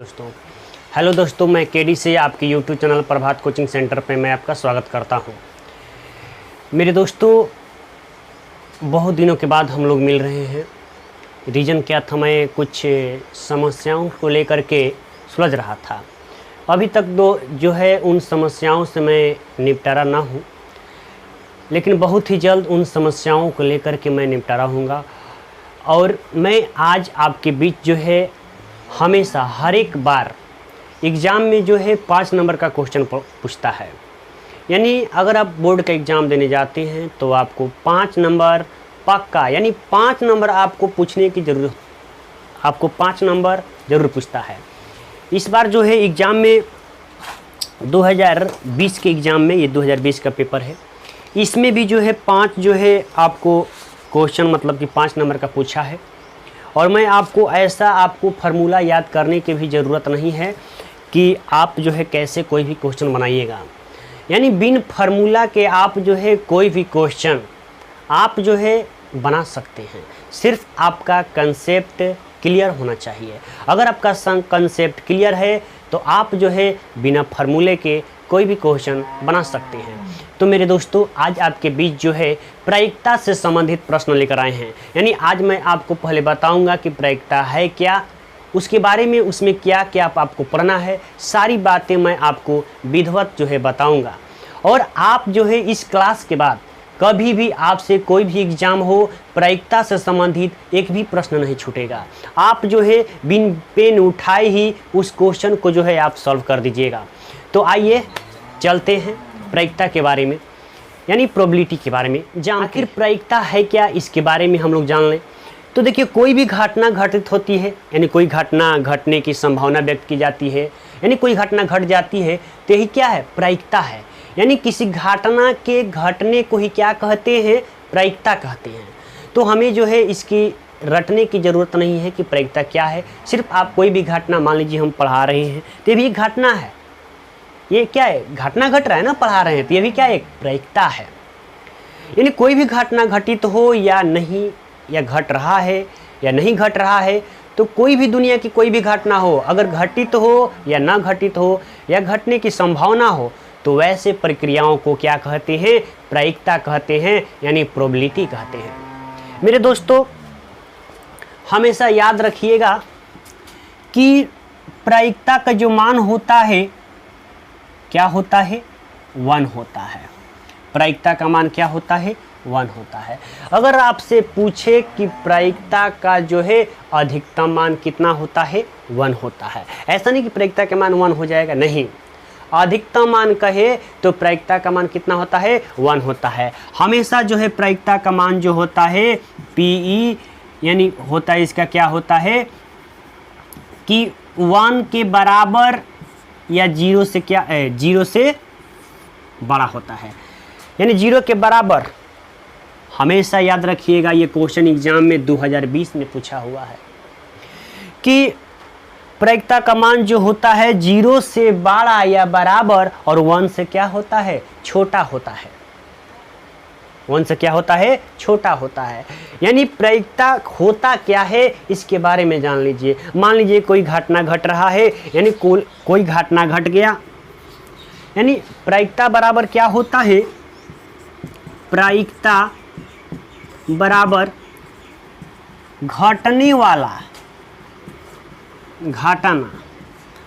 दोस्तों हेलो दोस्तों, मैं केडी से आपके यूट्यूब चैनल प्रभात कोचिंग सेंटर पे मैं आपका स्वागत करता हूं। मेरे दोस्तों, बहुत दिनों के बाद हम लोग मिल रहे हैं। रीज़न क्या था, मैं कुछ समस्याओं को लेकर के सुलझ रहा था। अभी तक जो है उन समस्याओं से मैं निपटारा ना हूं, लेकिन बहुत ही जल्द उन समस्याओं को लेकर के मैं निपटारा होऊंगा। और मैं आज आपके बीच जो है हमेशा हर एक बार एग्ज़ाम में जो है 5 नंबर का क्वेश्चन पूछता है। यानी अगर आप बोर्ड का एग्ज़ाम देने जाते हैं तो आपको 5 नंबर पक्का, यानी 5 नंबर आपको पूछने की ज़रूरत, आपको 5 नंबर ज़रूर पूछता है। इस बार जो है एग्ज़ाम में 2020 के एग्ज़ाम में, ये 2020 का पेपर है, इसमें भी जो है 5 जो है आपको क्वेश्चन मतलब कि 5 नंबर का पूछा है। और मैं आपको फार्मूला याद करने की भी ज़रूरत नहीं है कि आप जो है कैसे कोई भी क्वेश्चन बनाइएगा। यानी बिन फार्मूला के आप जो है कोई भी क्वेश्चन आप जो है बना सकते हैं। सिर्फ आपका कंसेप्ट क्लियर होना चाहिए। अगर आपका कंसेप्ट क्लियर है तो आप जो है बिना फार्मूले के कोई भी क्वेश्चन बना सकते हैं। तो मेरे दोस्तों, आज आपके बीच जो है प्रायिकता से संबंधित प्रश्न लेकर आए हैं। यानी आज मैं आपको पहले बताऊंगा कि प्रायिकता है क्या, उसके बारे में उसमें क्या क्या आपको पढ़ना है, सारी बातें मैं आपको विधिवत जो है बताऊंगा। और आप जो है इस क्लास के बाद कभी भी आपसे कोई भी एग्ज़ाम हो, प्रायिकता से संबंधित एक भी प्रश्न नहीं छूटेगा। आप जो है बिन पेन उठाए ही उस क्वेश्चन को जो है आप सॉल्व कर दीजिएगा। तो आइए चलते हैं प्रायिकता के बारे में, यानी प्रोबेबिलिटी के बारे में जान। आखिर प्रायिकता है क्या, इसके बारे में हम लोग जान लें। तो देखिए, कोई भी घटना घटित होती है, यानी कोई घटना घटने की संभावना व्यक्त की जाती है, यानी कोई घटना घट जाती है, तो यही क्या है, प्रायिकता है। यानी किसी घटना के घटने को ही क्या कहते हैं, प्रायिकता कहते हैं। तो हमें जो है इसकी रटने की ज़रूरत नहीं है कि प्रायिकता क्या है। सिर्फ आप कोई भी घटना, मान लीजिए हम पढ़ा रहे हैं तो ये भी एक घटना है। ये क्या है, घटना घट रहा है ना, पढ़ा रहे हैं, तो ये भी क्या है, एक प्रायिकता है। यानी कोई भी घटना घटित हो या नहीं, या घट रहा है या नहीं घट रहा है, तो कोई भी दुनिया की कोई भी घटना हो, अगर घटित हो या ना घटित हो या घटने की संभावना हो, तो वैसे प्रक्रियाओं को क्या कहते हैं, प्रायिकता कहते हैं, यानी प्रोबेबिलिटी कहते हैं। मेरे दोस्तों, हमेशा याद रखिएगा कि प्रायिकता का जो मान होता है क्या होता है, 1 होता है। प्रायिकता का मान क्या होता है, 1 होता है। अगर आपसे पूछे कि प्रायिकता का जो है अधिकतम मान कितना होता है, 1 होता है। ऐसा नहीं कि प्रायिकता का मान 1 हो जाएगा, नहीं। अधिकतम मान कहे तो प्रायिकता का मान कितना होता है, 1 होता है। हमेशा जो है प्रायिकता का मान जो होता है PE, यानी होता है, इसका क्या होता है कि 1 के बराबर या 0 से क्या, 0 से बड़ा होता है, यानी 0 के बराबर। हमेशा याद रखिएगा, ये क्वेश्चन एग्जाम में 2020 में पूछा हुआ है कि प्रायिकता का मान जो होता है 0 से बड़ा या बराबर और 1 से क्या होता है, छोटा होता है। 1 से क्या होता है, छोटा होता है। यानी प्रायिकता होता क्या है, इसके बारे में जान लीजिए। मान लीजिए कोई घटना घट रहा है, यानी कोई घटना घट गया, यानी प्रायिकता बराबर क्या होता है, प्रायिकता बराबर घटने वाला घटना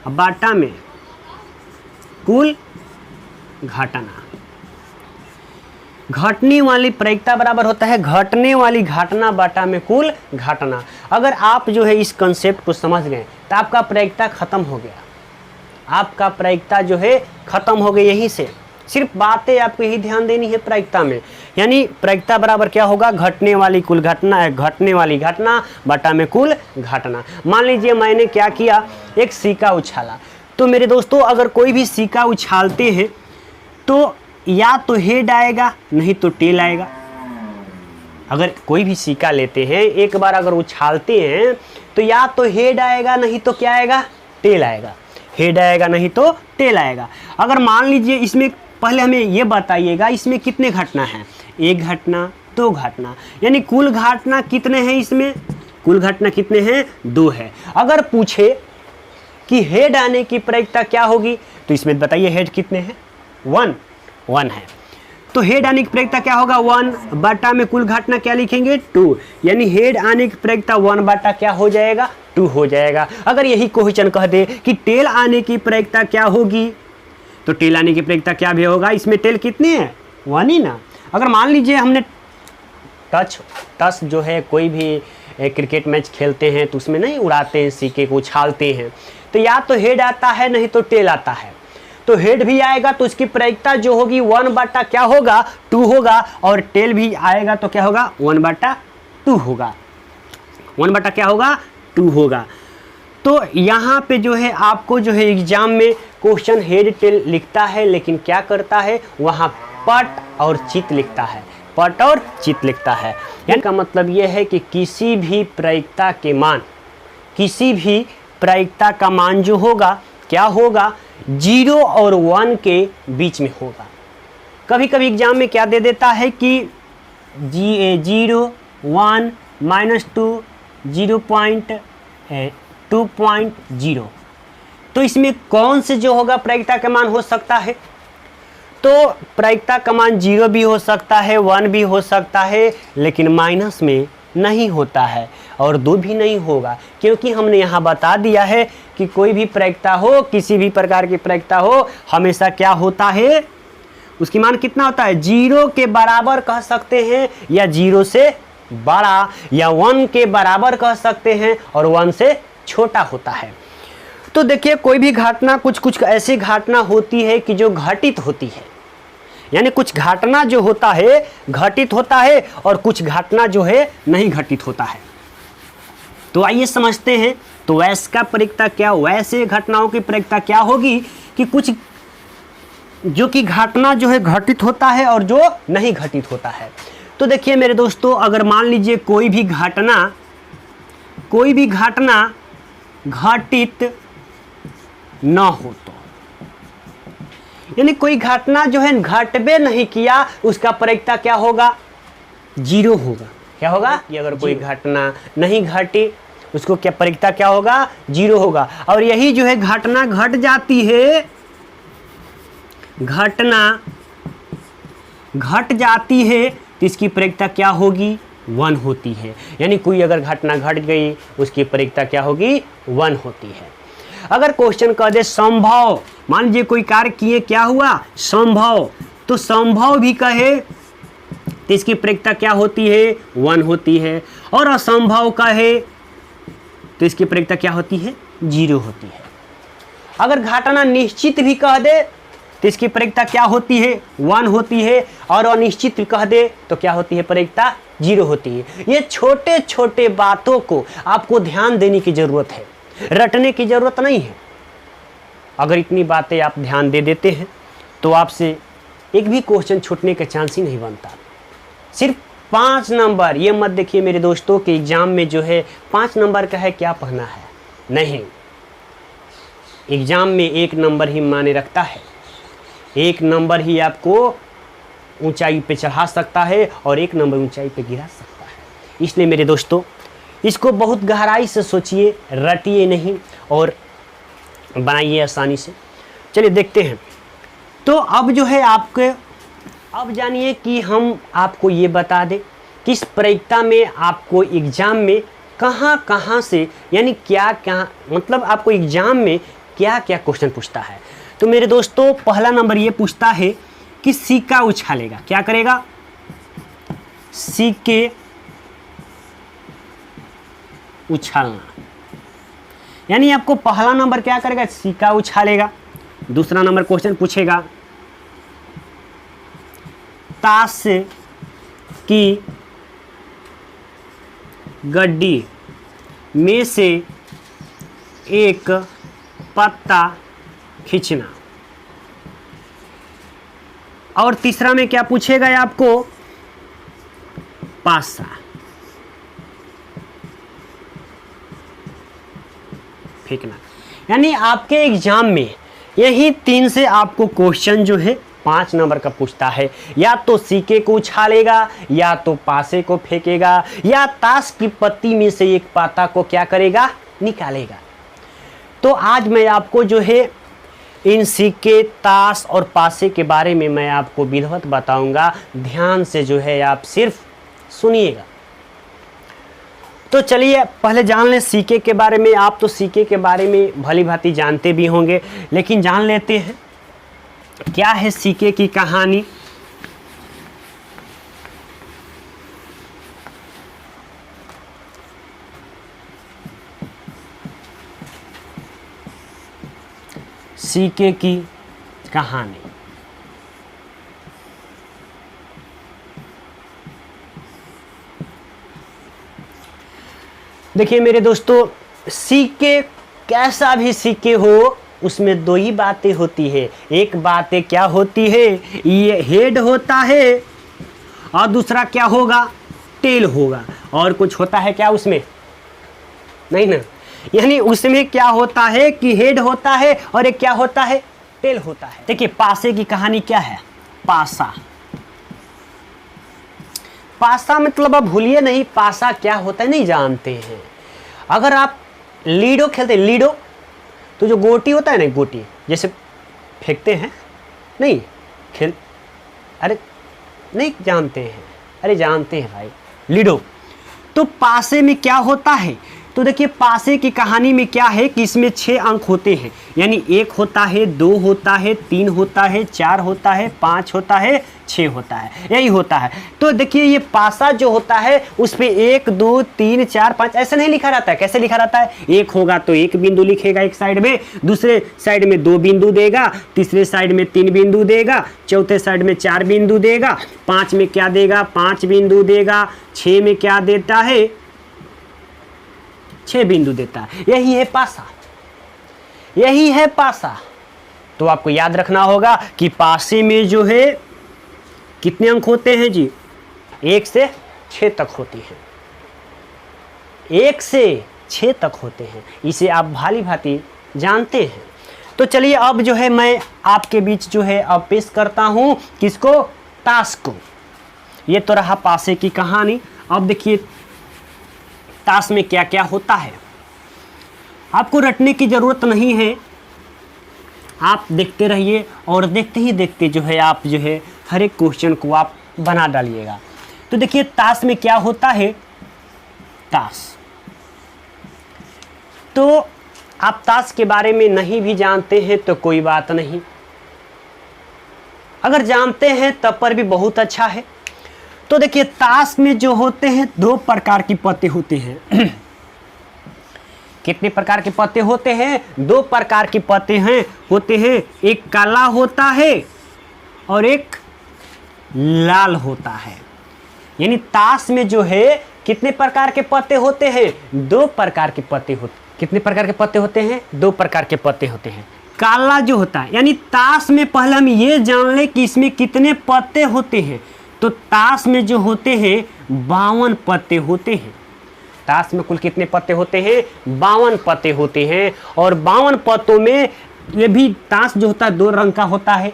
बाटा में कुल घटना। घटने वाली प्रायिकता बराबर होता है घटने वाली घटना बाटा में कुल घटना। अगर आप जो है इस कंसेप्ट को समझ गए तो आपका प्रायिकता खत्म हो गया, आपका प्रायिकता जो है खत्म हो गई। यहीं से सिर्फ बातें आपको यही ध्यान देनी है प्रायिकता में। यानी प्रायिकता बराबर क्या होगा, घटने वाली कुल घटना, घटने वाली घटना बटा में कुल घटना। मान लीजिए मैंने क्या किया, एक सिक्का उछाला। तो मेरे दोस्तों, अगर कोई भी सिक्का उछालते हैं तो या तो हेड आएगा, नहीं तो टेल आएगा। अगर कोई भी सिक्का लेते हैं, एक बार अगर उछालते हैं तो या तो हेड आएगा, नहीं तो क्या आएगा, टेल आएगा। हेड आएगा, नहीं तो टेल आएगा। अगर मान लीजिए इसमें, पहले हमें ये बताइएगा इसमें कितने घटना हैं, 1 घटना, 2 घटना, यानी कुल घटना कितने हैं इसमें, कुल घटना कितने हैं, 2 है। अगर पूछे कि हेड आने की प्रायिकता क्या होगी। तो इसमें बताइए हेड कितने हैं, 1 है। तो हेड आने की प्रायिकता क्या होगा, 1 बटा में कुल घटना क्या लिखेंगे, 2, यानी हेड आने की प्रायिकता 1 बटा क्या हो जाएगा, 2 हो जाएगा। अगर यही क्वेश्चन कह दे कि टेल आने की प्रायिकता क्या होगी, तो टेल आने की प्रायिकता क्या भी होगा, इसमें टेल कितने हैं, 1 ही ना। अगर मान लीजिए हमने टच जो है कोई भी क्रिकेट मैच खेलते हैं तो उसमें नहीं उड़ाते हैं, सिक्के को उछालते हैं, तो या तो हेड आता है नहीं तो टेल आता है। तो हेड भी आएगा तो उसकी प्रायिकता जो होगी 1 बटा क्या होगा, 2 होगा, और टेल भी आएगा तो क्या होगा, 1 बटा 2 होगा, 1 बटा क्या होगा, 2 होगा। तो यहाँ पे जो है आपको जो है एग्जाम में क्वेश्चन हेड टेल लिखता है, लेकिन क्या करता है वहाँ पट और चित लिखता है, पट और चित लिखता है। यानी का मतलब यह है कि किसी भी प्रायिकता के मान, किसी भी प्रायिकता का मान जो होगा क्या होगा, 0 और 1 के बीच में होगा। कभी कभी एग्जाम में क्या दे देता है कि 0, 1, -2, 0.2.0, तो इसमें कौन से जो होगा प्रायिकता का मान हो सकता है। तो प्रायिकता का मान 0 भी हो सकता है, 1 भी हो सकता है, लेकिन माइनस में नहीं होता है और 2 भी नहीं होगा, क्योंकि हमने यहाँ बता दिया है कि कोई भी प्रायिकता हो, किसी भी प्रकार की प्रायिकता हो, हमेशा क्या होता है, उसकी मान कितना होता है, 0 के बराबर कह सकते हैं या 0 से बड़ा, या 1 के बराबर कह सकते हैं और 1 से छोटा होता है। तो देखिए कोई भी घटना, कुछ ऐसी घटना होती है कि जो घटित होती है, यानी कुछ घटना जो होता है घटित होता है और कुछ घटना जो है नहीं घटित होता है। तो आइए समझते हैं। तो वैसे का प्रायिकता क्या, वैसे घटनाओं की प्रायिकता क्या होगी कि कुछ जो कि घटना जो है घटित होता है और जो नहीं घटित होता है। तो देखिए मेरे दोस्तों, अगर मान लीजिए कोई भी घटना घटित न हो, तो यानी कोई घटना जो है घटबे नहीं किया, उसका प्रायिकता क्या होगा, 0 होगा। क्या होगा, कि अगर कोई घटना नहीं घटी उसको क्या प्रायिकता क्या होगा, 0 होगा। और यही जो है घटना घट जाती है, घटना घट जाती है तो इसकी प्रायिकता क्या होगी, 1 होती है। यानी कोई अगर घटना घट गई उसकी प्रायिकता क्या होगी, 1 होती है। अगर क्वेश्चन कह दे संभव, मान लीजिए कोई कार्य किए, क्या हुआ, संभव, तो संभव भी कहे तो इसकी प्रायिकता क्या होती है, 1 होती है। और असंभव कहे तो इसकी प्रायिकता क्या होती है, 0 होती है। अगर घटना निश्चित भी कह दे तो इसकी प्रायिकता क्या होती है, 1 होती है। और अनिश्चित कह दे तो क्या होती है, प्रायिकता 0 होती है। ये छोटे छोटे बातों को आपको ध्यान देने की जरूरत है, रटने की जरूरत नहीं है। अगर इतनी बातें आप ध्यान दे देते हैं तो आपसे एक भी क्वेश्चन छूटने का चांस ही नहीं बनता। सिर्फ 5 नंबर, ये मत देखिए मेरे दोस्तों कि एग्जाम में जो है 5 नंबर का है क्या पढ़ना है, नहीं, एग्जाम में 1 नंबर ही माने रखता है। 1 नंबर ही आपको ऊंचाई पे चढ़ा सकता है और 1 नंबर ऊंचाई पे गिरा सकता है। इसलिए मेरे दोस्तों इसको बहुत गहराई से सोचिए, रटिए नहीं और बनाइए आसानी से। चलिए देखते हैं। तो अब जो है आपके, अब जानिए कि हम आपको ये बता दें किस प्रायिकता में आपको एग्जाम में कहाँ कहाँ से, यानी क्या क्या, मतलब आपको एग्जाम में क्या क्या क्वेश्चन पूछता है। तो मेरे दोस्तों पहला नंबर ये पूछता है कि सिक्का उछालेगा, क्या करेगा, सिक्के उछालना, यानी आपको पहला नंबर क्या करेगा, सिक्का उछालेगा। दूसरा नंबर क्वेश्चन पूछेगा ताश की गड्डी में से एक पत्ता खींचना। और तीसरा में क्या पूछेगा आपको, पासा फेंकना। यानी आपके एग्जाम में यही 3 से आपको क्वेश्चन जो है 5 नंबर का पूछता है। या तो सिक्के को उछालेगा, या तो पासे को फेंकेगा, या ताश की पत्ती में से एक पाता को क्या करेगा, निकालेगा। तो आज मैं आपको जो है इन सिक्के, ताश और पासे के बारे में मैं आपको विधिवत बताऊंगा। ध्यान से जो है आप सिर्फ सुनिएगा। तो चलिए पहले जान लें सिक्के के बारे में। आप तो सिक्के के बारे में भली भांति जानते भी होंगे, लेकिन जान लेते हैं क्या है सिक्के की कहानी। सिक्के की कहानी। देखिए मेरे दोस्तों, सिक्के, कैसा भी सिक्के हो उसमें दो ही बातें होती है। एक बात क्या होती है, ये हेड होता है, और दूसरा क्या होगा, टेल होगा। और कुछ होता है क्या उसमें? नहीं ना। यानी उसमें क्या होता है कि हेड होता है और एक क्या होता है, टेल होता है। देखिए पासे की कहानी क्या है। पासा, पासा मतलब अब भूलिए नहीं, पासा क्या होता है नहीं जानते हैं। अगर आप लीडो खेलते, लीडो तो जो गोटी होता है ना, गोटी जैसे फेंकते हैं, नहीं खेल, अरे नहीं जानते हैं, अरे जानते हैं भाई, लीडो। तो पासे में क्या होता है, तो देखिए पासे की कहानी में क्या है कि इसमें 6 अंक होते हैं। यानी 1 होता है, 2 होता है, 3 होता है, 4 होता है, 5 होता है, 6 होता है, यही होता है। तो देखिए ये पासा जो होता है उस पर 1 2 3 4 5 ऐसे नहीं लिखा रहता है। कैसे लिखा रहता है, 1 होगा तो 1 बिंदु लिखेगा एक साइड में, दूसरे साइड में 2 बिंदु देगा, तीसरे साइड में 3 बिंदु देगा, चौथे साइड में 4 बिंदु देगा, 5 में क्या देगा, 5 बिंदु देगा, 6 में क्या देता है, 6 बिंदु देता है। यही है पासा, यही है पासा। तो आपको याद रखना होगा कि पासे में जो है कितने अंक होते हैं जी, 1 से 6 तक होती हैं, 1 से 6 तक होते हैं। इसे आप भाली भांति जानते हैं। तो चलिए अब जो है मैं आपके बीच जो है अब पेश करता हूं किसको, ताश को। ये तो रहा पासे की कहानी। अब देखिए ताश में क्या क्या होता है, आपको रटने की ज़रूरत नहीं है, आप देखते रहिए और देखते ही देखते जो है आप जो है हर एक क्वेश्चन को आप बना डालिएगा। तो देखिए ताश में क्या होता है, ताश। तो आप ताश के बारे में नहीं भी जानते हैं तो कोई बात नहीं, अगर जानते हैं तब पर भी बहुत अच्छा है। तो देखिए ताश में जो होते हैं 2 प्रकार की पत्ते होते हैं। कितने प्रकार के पत्ते होते हैं, 2 प्रकार के पत्ते हैं होते हैं। एक काला होता है और एक लाल होता है। यानी ताश में जो है कितने प्रकार के पत्ते होते हैं, 2 प्रकार के पत्ते होते। कितने प्रकार के पत्ते होते हैं, 2 प्रकार के पत्ते होते हैं। काला जो होता है, यानी ताश में पहले हम ये जान लें कि इसमें कितने पत्ते होते हैं। तो ताश में जो होते हैं 52 पत्ते होते हैं। ताश में कुल कितने पत्ते होते हैं, 52 पत्ते होते हैं। और 52 पत्तों में ये भी ताश जो होता है 2 रंग का होता है,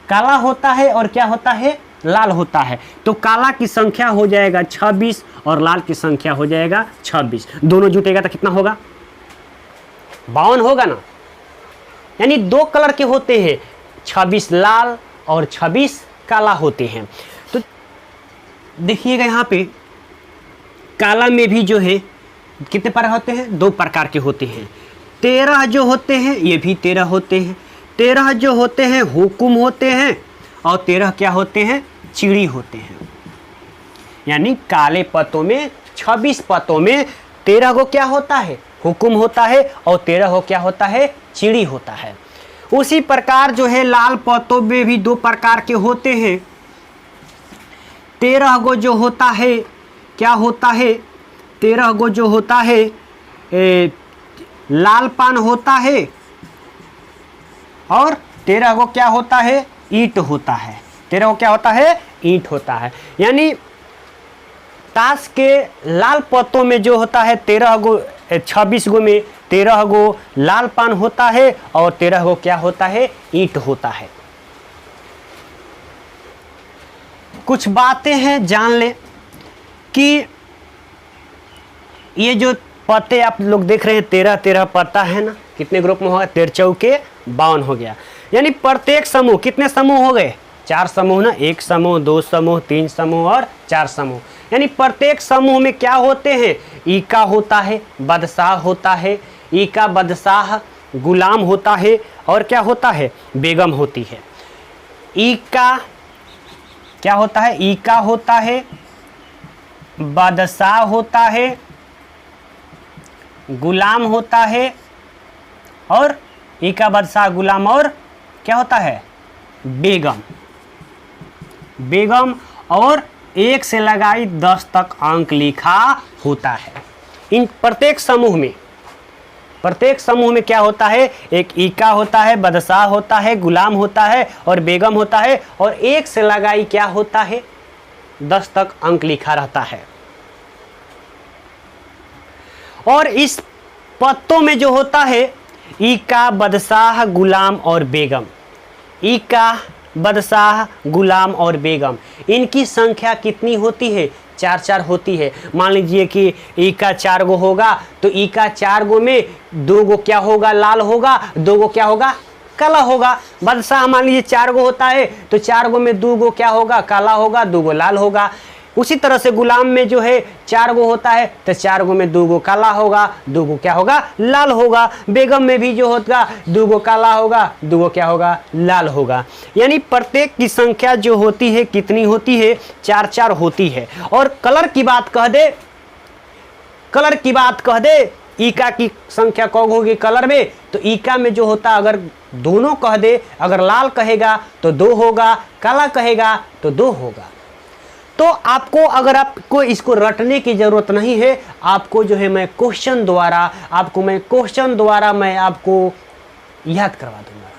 काला होता है और क्या होता है, लाल होता है। तो काला की संख्या हो जाएगा 26 और लाल की संख्या हो जाएगा 26। दोनों जुटेगा तो कितना होगा, 52 होगा ना। यानी 2 कलर के होते हैं, 26 लाल और 26 काला होते हैं। तो देखिएगा यहाँ पे काला में भी जो है कितने प्रकार होते हैं, 2 प्रकार के होते हैं। 13 जो होते हैं ये भी 13 होते हैं। 13 जो होते हैं हुकुम होते हैं और 13 क्या होते हैं, चिड़ी होते हैं। यानी काले पत्तों में 26 पत्तों में 13 को क्या होता है, हुकुम होता है और 13 को क्या होता है, चिड़ी होता है। उसी प्रकार जो है लाल पत्तों में भी 2 प्रकार के होते हैं। 13 को जो होता है क्या होता है, 13 को जो होता है लाल पान होता है और 13 को क्या होता है, ईंट होता है। 13 को क्या होता है, ईंट होता है। यानी ताश के लाल पत्तों में जो होता है 13 गो 26 गो में 13 गो लाल पान होता है और 13 गो क्या होता है, ईंट होता है। कुछ बातें हैं जान ले कि ये जो पत्ते आप लोग देख रहे हैं 13 पत्ता है ना, कितने ग्रुप में होगा, 13 चौके 52 हो गया। यानी प्रत्येक समूह, कितने समूह हो गए, 4 समूह ना, 1 समूह, 2 समूह, 3 समूह और 4 समूह। यानी प्रत्येक समूह में क्या होते हैं, ईका होता है, बदशाह होता है, ईका बदशाह गुलाम होता है, और क्या होता है, बेगम होती है। ईका क्या होता है, ईका होता है, बादशाह होता है, गुलाम होता है, और ईका बादशाह गुलाम और क्या होता है, बेगम। बेगम और 1 से लगाई 10 तक अंक लिखा होता है। इन प्रत्येक समूह में क्या होता है, एक ईका होता है, बादशाह होता है, गुलाम होता है और बेगम होता है, और 1 से लगाई क्या होता है, 10 तक अंक लिखा रहता है। और इस पत्तों में जो होता है ईका, बादशाह, गुलाम और बेगम, ईका, बादशाह, गुलाम और बेगम, इनकी संख्या कितनी होती है, 4 होती है। मान लीजिए कि ईका 4 गो होगा, तो ईका 4 गो में 2 गो क्या होगा, लाल होगा, 2 गो क्या होगा, काला होगा। बादशाह मान लीजिए 4 गो होता है, तो 4 गो में 2 गो क्या होगा, काला होगा, 2 गो लाल होगा। उसी तरह से गुलाम में जो है 4 गो होता है, तो 4 गो में 2 गो काला होगा, 2 गो क्या होगा, लाल होगा। बेगम में भी जो होगा 2 गो काला होगा, 2 गो क्या होगा, लाल होगा। यानी प्रत्येक की संख्या जो होती है कितनी होती है, 4 होती है। और कलर की बात कह दे, ईका की संख्या कौन होगी कलर में, तो ईका में जो होता अगर दोनों कह दे, अगर लाल कहेगा तो 2 होगा, काला कहेगा तो 2 होगा। तो आपको, अगर आपको इसको रटने की ज़रूरत नहीं है, आपको जो है मैं क्वेश्चन द्वारा मैं आपको याद करवा दूंगा।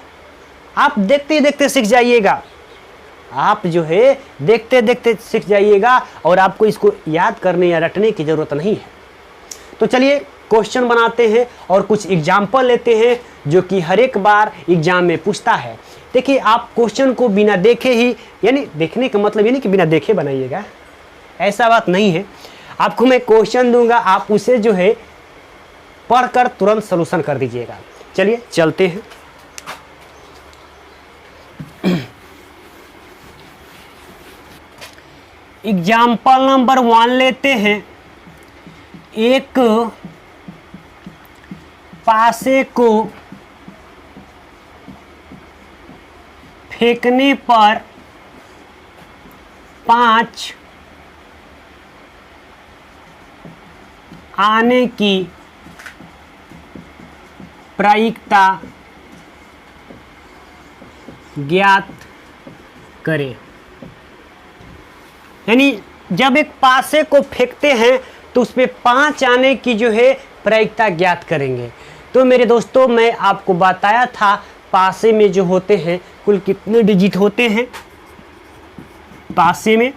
आप देखते देखते सीख जाइएगा, आप जो है देखते देखते सीख जाइएगा, और आपको इसको याद करने या रटने की ज़रूरत नहीं है। तो चलिए क्वेश्चन बनाते हैं और कुछ एग्जाम्पल लेते हैं जो कि हर एक बार एग्जाम में पूछता है। देखिए, आप क्वेश्चन को बिना देखे ही, यानी देखने का मतलब ये नहीं कि बिना देखे बनाइएगा, ऐसा बात नहीं है। आपको मैं क्वेश्चन दूंगा, आप उसे जो है पढ़कर तुरंत सलूशन कर दीजिएगा। चलिए चलते हैं। एग्जाम्पल नंबर 1 लेते हैं। एक पासे को फेंकने पर 5 आने की प्रायिकता ज्ञात करें। यानी जब एक पासे को फेंकते हैं तो उसमें 5 आने की जो है प्रायिकता ज्ञात करेंगे। तो मेरे दोस्तों, मैं आपको बताया था पासे में जो होते हैं कुल कितने डिजिट होते हैं। पासे में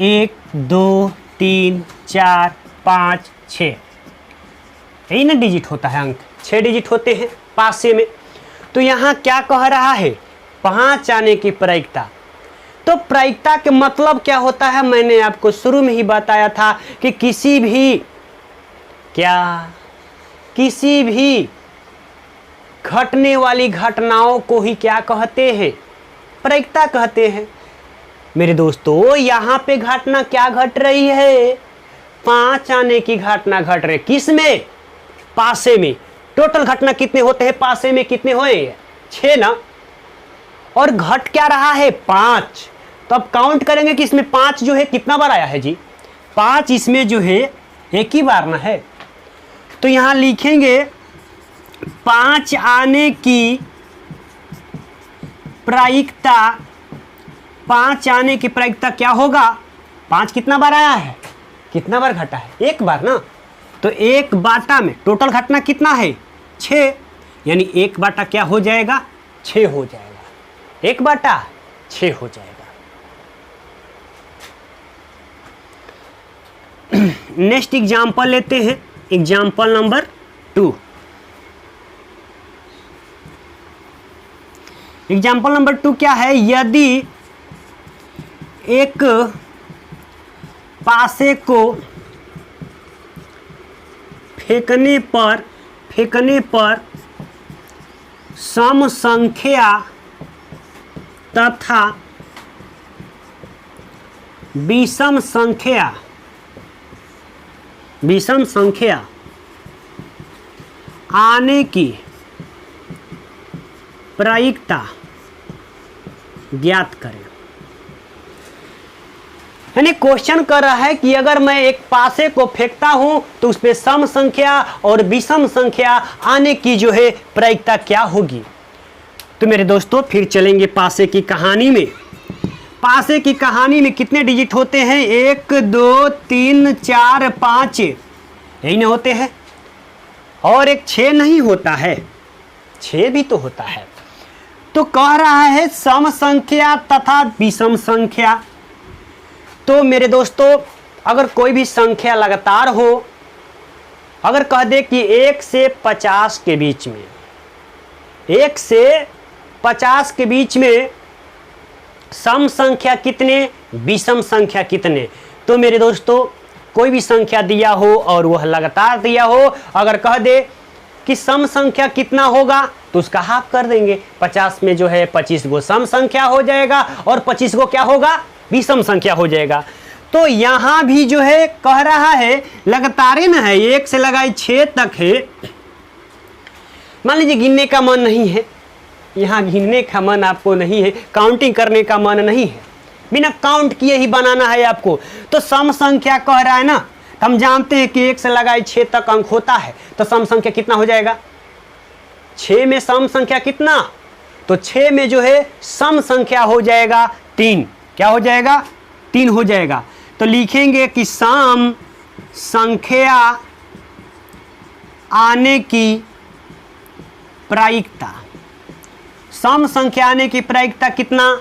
1 2 3 4 5 6, यही ना डिजिट होता है, अंक 6 डिजिट होते हैं पासे में। तो यहाँ क्या कह रहा है, 5 आने की प्रायिकता। तो प्रायिकता के मतलब क्या होता है, मैंने आपको शुरू में ही बताया था कि किसी भी घटने वाली घटनाओं को ही क्या कहते हैं, प्रायिकता कहते हैं। मेरे दोस्तों, यहाँ पे घटना क्या घट रही है, 5 आने की घटना घट रही है। किस में, पासे में। टोटल घटना कितने होते हैं पासे में, कितने हुए, 6 ना। और घट क्या रहा है, 5। तो अब काउंट करेंगे कि इसमें 5 जो है कितना बार आया है जी, 5 इसमें जो है एक ही बार ना है। तो यहाँ लिखेंगे 5 आने की प्रायिकता, 5 आने की प्रायिकता क्या होगा, 5 कितना बार आया है, कितना बार घटा है, एक बार ना। तो 1 बाटा में टोटल घटना कितना है, 6, यानी 1 बाटा क्या हो जाएगा, 6 हो जाएगा, 1 बाटा 6 हो जाएगा। नेक्स्ट एग्जाम्पल लेते हैं, एग्जाम्पल नंबर 2। एग्जाम्पल नंबर 2 क्या है, यदि एक पासे को फेंकने पर सम संख्या तथा विषम संख्या आने की प्रायिकता ज्ञात करें। यानी क्वेश्चन कर रहा है कि अगर मैं एक पासे को फेंकता हूं तो उस पे सम संख्या और विषम संख्या आने की जो है प्रायिकता क्या होगी। तो मेरे दोस्तों फिर चलेंगे पासे की कहानी में। पासे की कहानी में कितने डिजिट होते हैं? 1 2 3 4 5 यही ना होते हैं, और एक 6 नहीं होता है, 6 भी तो होता है। तो कह रहा है सम संख्या तथा विषम संख्या। तो मेरे दोस्तों अगर कोई भी संख्या लगातार हो, अगर कह दे कि 1 से 50 के बीच में, 1 से 50 के बीच में सम संख्या कितने, विषम संख्या कितने, तो मेरे दोस्तों कोई भी संख्या दिया हो और वह लगातार दिया हो, अगर कह दे कि सम संख्या कितना होगा तो उसका हाफ कर देंगे। 50 में जो है 25 गो सम संख्या हो जाएगा और 25 गो क्या होगा, विषम संख्या हो जाएगा। तो यहां भी जो है कह रहा है लगातार ना है, 1 से लगाए 6 तक है। मान लीजिए गिनने का मन नहीं है, यहाँ गिनने का मन आपको नहीं है, काउंटिंग करने का मन नहीं है, बिना काउंट किए ही बनाना है आपको, तो सम संख्या कह रहा है ना। हम जानते हैं कि 1 से लगाए 6 तक अंक होता है, तो सम संख्या कितना हो जाएगा? 6 में सम संख्या कितना? तो 6 में जो है सम संख्या हो जाएगा 3। क्या हो जाएगा? 3 हो जाएगा। तो लिखेंगे कि सम संख्या आने की प्रायिकता, सम संख्या आने की प्रायिकता कितना?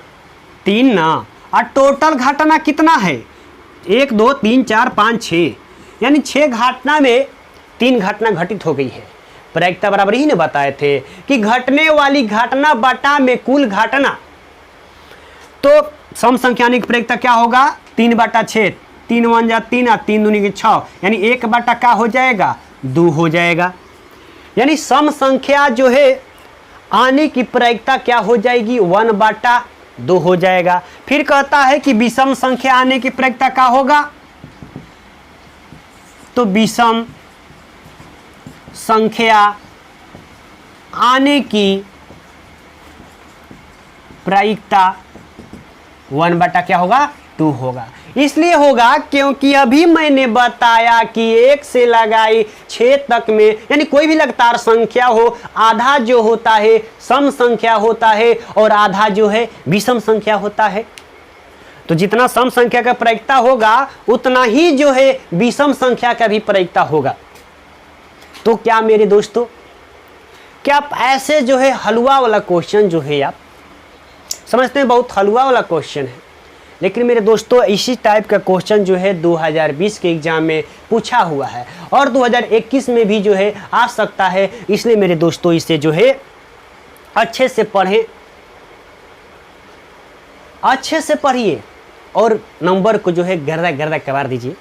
3 ना। और टोटल घटना कितना है? 1 2 3 4 5 6, यानी 6 घटना में 3 घटना घटित हो गई है। प्रायिकता बराबर ही ने बताए थे कि घटने वाली घटना बटा में कुल घटना। तो सम संख्या आने की प्रायिकता क्या होगा? 3/6, 3 1 जा 3 और 3 दूनी 6, यानी 1 बटा क्या हो जाएगा? 2 हो जाएगा। यानी सम संख्या जो है आने की प्रायिकता क्या हो जाएगी? 1/2 हो जाएगा। फिर कहता है कि विषम संख्या आने की प्रायिकता क्या होगा? तो विषम संख्या आने की प्रायिकता 1/2 क्या होगा? 2 होगा। इसलिए होगा क्योंकि अभी मैंने बताया कि 1 से लगाई 6 तक में, यानी कोई भी लगातार संख्या हो, आधा जो होता है सम संख्या होता है और आधा जो है विषम संख्या होता है। तो जितना सम संख्या का प्रायिकता होगा उतना ही जो है विषम संख्या का भी प्रायिकता होगा। तो क्या मेरे दोस्तों, क्या आप ऐसे जो है हलवा वाला क्वेश्चन जो है आप समझते हैं, बहुत हलवा वाला क्वेश्चन है, लेकिन मेरे दोस्तों इसी टाइप का क्वेश्चन जो है 2020 के एग्जाम में पूछा हुआ है और 2021 में भी जो है आ सकता है। इसलिए मेरे दोस्तों इसे जो है अच्छे से पढ़ें, अच्छे से पढ़िए और नंबर को जो है गर्दा गर्दा करवा दीजिए।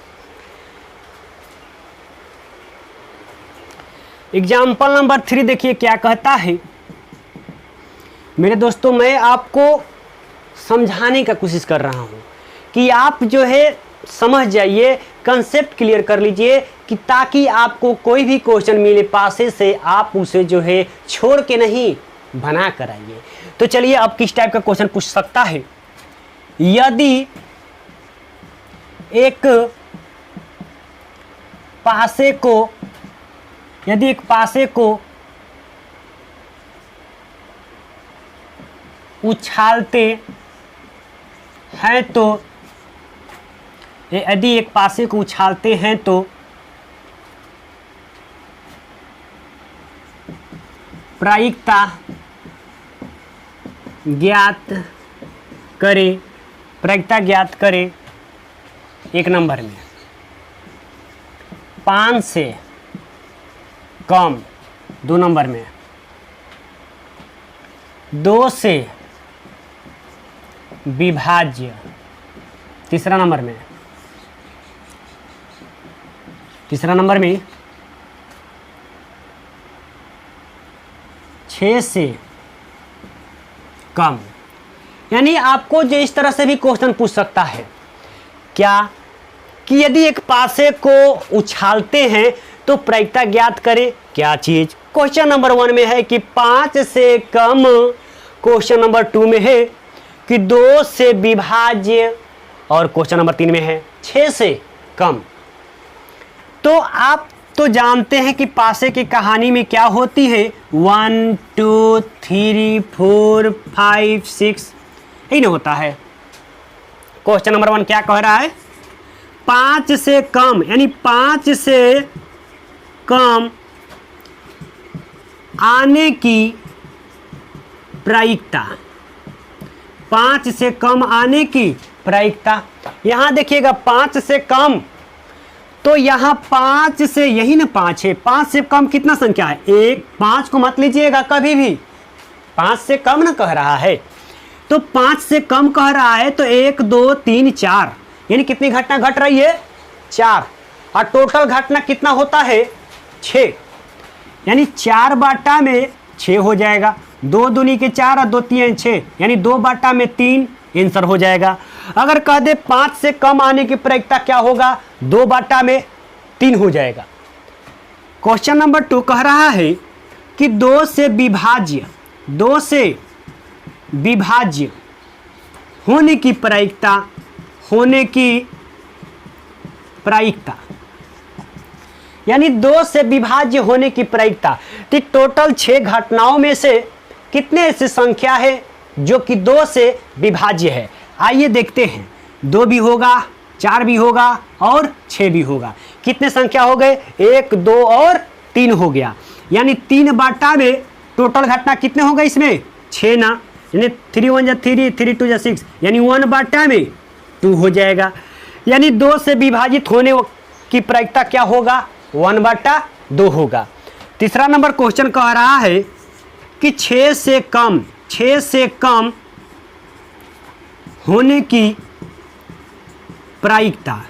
एग्जाम्पल नंबर 3 देखिए क्या कहता है। मेरे दोस्तों मैं आपको समझाने का कोशिश कर रहा हूं कि आप जो है समझ जाइए, कंसेप्ट क्लियर कर लीजिए, कि ताकि आपको कोई भी क्वेश्चन मिले पासे से आप उसे जो है छोड़ के नहीं बना कर आइए। तो चलिए अब किस टाइप का क्वेश्चन पूछ सकता है। यदि एक पासे को उछालते हैं तो, यदि एक पासे को उछालते हैं तो प्रायिकता ज्ञात करें, प्रायिकता ज्ञात करें। 1 नंबर में 5 से कम, 2 नंबर में 2 से विभाज्य, 3 नंबर में 6 से कम। यानी आपको जो इस तरह से भी क्वेश्चन पूछ सकता है क्या, कि यदि एक पासे को उछालते हैं तो प्रायिकता ज्ञात करें। क्या चीज? क्वेश्चन नंबर 1 में है कि 5 से कम, क्वेश्चन नंबर 2 में है कि 2 से विभाज्य, और क्वेश्चन नंबर 3 में है 6 से कम। तो आप तो जानते हैं कि पासे की कहानी में क्या होती है, 1 2 3 4 5 6 यही ना होता है। क्वेश्चन नंबर 1 क्या कह रहा है, 5 से कम, यानी 5 से कम आने की प्रायिकता, 5 से कम आने की प्रायिकता। यहां देखिएगा 5 से कम, तो यहां 5 से, यही ना 5 है, 5 से कम कितना संख्या है, 1। 5 को मत लीजिएगा कभी भी, 5 से कम ना कह रहा है, तो 5 से कम कह रहा है, तो 1 2 3 4, यानी कितनी घटना घट रही है, 4, और टोटल घटना कितना होता है, 6, यानी 4 बाटा में 6 हो जाएगा, 2 दूनी के 4 और 2 3 6, यानी 2 बाटा में 3 आंसर हो जाएगा। अगर कह दे 5 से कम आने की प्रायिकता क्या होगा, 2 बाटा में 3 हो जाएगा। क्वेश्चन नंबर 2 कह रहा है कि 2 से विभाज्य, 2 से विभाज्य होने की प्रायिकता, होने की प्रायिकता, यानी 2 से विभाज्य होने की प्रायिकता। तो टोटल 6 घटनाओं में से कितने ऐसी संख्या है जो कि 2 से विभाज्य है। आइए देखते हैं, 2 भी होगा, 4 भी होगा और 6 भी होगा। कितने संख्या हो गए, 1 2 और 3 हो गया, यानी 3 बाटा में टोटल घटना कितने हो गए इसमें, 6 ना, यानी 3 1 जा 3 3 2 जा 6, यानी 1 बाटा में 2 हो जाएगा। यानी 2 से विभाजित होने की प्रायिकता क्या होगा, 1 बाटा 2 होगा। तीसरा नंबर क्वेश्चन कह रहा है कि 6 से कम, 6 से कम होने की प्रायिकता,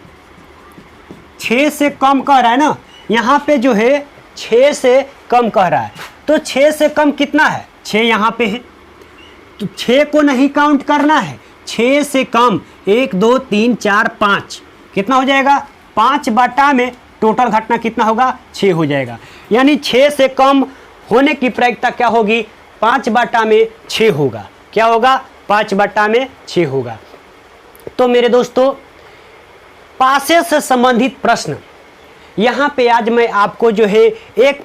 6 से कम कह रहा है ना, यहाँ पे जो है 6 से कम कह रहा है, तो 6 से कम कितना है, 6 यहाँ पे है, तो 6 को नहीं काउंट करना है, 6 से कम 1 2 3 4 5 कितना हो जाएगा, 5 बाटा में टोटल घटना कितना होगा, 6 हो जाएगा। यानी 6 से कम होने की प्रायिकता क्या होगी, 5 बाटा में 6 होगा। क्या होगा, 5 बाटा में 6 होगा। तो मेरे दोस्तों, पासे से संबंधित प्रश्न यहाँ पे आज मैं आपको जो है एक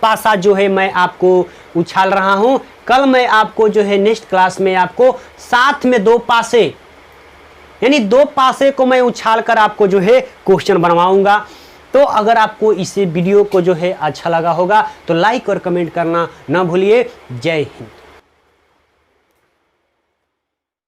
पासा जो है मैं आपको उछाल रहा हूँ। कल मैं आपको जो है नेक्स्ट क्लास में आपको साथ में 2 पासे, यानी 2 पासे को मैं उछाल कर आपको जो है क्वेश्चन बनवाऊंगा। तो अगर आपको इस वीडियो को जो है अच्छा लगा होगा तो लाइक और कमेंट करना ना भूलिए। जय हिंद।